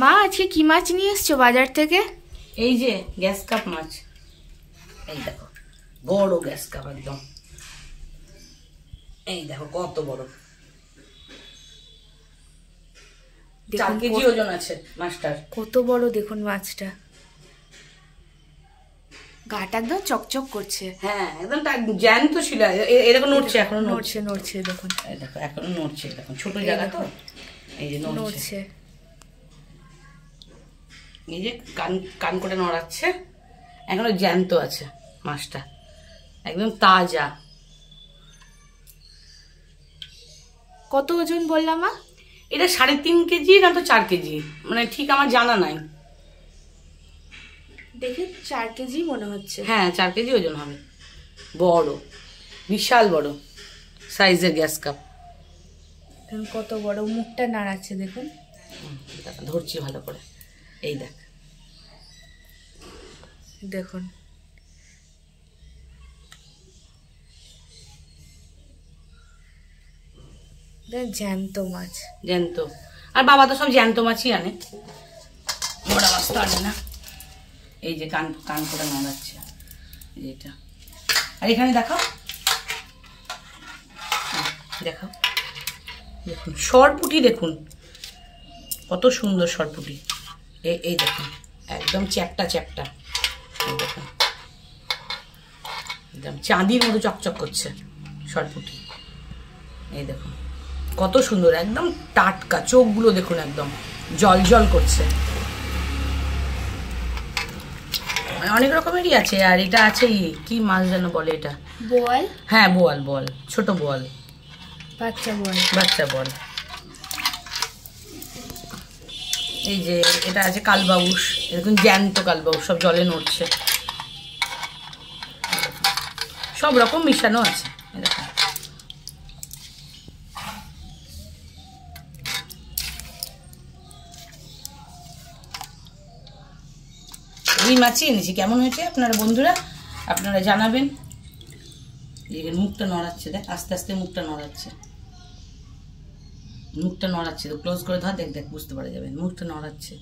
মা আজকে কি মাছ নিয়ে এসছো বাজার থেকে? এই যে গ্যাস কাপ মাছ, এই দেখো বড় গ্যাস কাপ একদম, এই দেখো কত বড়, 4 কেজি ওজন আছে মাছটার। কত বড় দেখুন মাছটা, গাটা একদম চকচক করছে। হ্যাঁ একদম জ্যান্ত ছিল, এরকম নড়ছে, এখনো নড়ছে নড়ছে দেখুন, এই দেখো এখনো নড়ছে, দেখুন ছোট জায়গা তো, এই যে নড়ছে, এই যে কান কান করে নড়াচ্ছে, এখনো জ্যান্ত আছে মাছটা, একদম তাজা। কত ওজন বললাম মা? এটা 3.5 কেজি না তো 4 কেজি, মানে ঠিক আমার জানা নাই। দেখে 4 কেজি মনে হচ্ছে। হ্যাঁ 4 কেজি ওজন হবে, বড়, বিশাল বড় সাইজের গ্যাস কাপ। কত বড়, মুখটা নাড়াচ্ছে দেখুন, ধরছি ভালো করে, এই দেখ দেখুন জ্যান্ত মাছ, জ্যান্ত। আর বাবা তো সব জ্যান্ত মাছই আনে, বড় মাছ তো আনে না। এই যে কান কান করে নাড়াচ্ছে, এটা। আর এখানে দেখাও, দেখাও, দেখুন সরপুটি, দেখুন কত সুন্দর সরপুটি, এই দেখুন একদম চ্যাপটা চ্যাপটা, এই দেখুন একদম চাঁদির মতো চকচক করছে সরপুটি, এই দেখুন কত সুন্দর, একদম টাটকা, চোখগুলো দেখুন একদম জল জল করছে। অনেক রকমেরই আছে, আর এটা আছে কি মাছ যেন বলে এটা, বোয়াল। হ্যাঁ বোয়াল, বোয়াল, ছোট বোয়াল, বাচ্চা বোয়াল, বাচ্চা বোয়াল। এই যে এটা আছে কালবাউস, এরকম জ্যান্ত কালবাউস, সব জলে নড়ছে, সব রকম মিশানো আছে। এই মাছই এনেছি, কেমন হয়েছে আপনারা বন্ধুরা আপনারা জানাবেন। মুখটা নড়াচ্ছে, দেখ আস্তে আস্তে মুখটা নড়াচ্ছে, মুখটা নড়াচ্ছে, তো ক্লোজ করে ধর, দেখ দেখ বুঝতে পারা যাবে, মুখটা নড়াচ্ছে।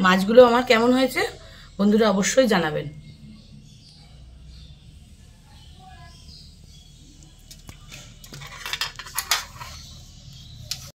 মাছগুলো আমার কেমন হয়েছে বন্ধুরা অবশ্যই জানাবেন।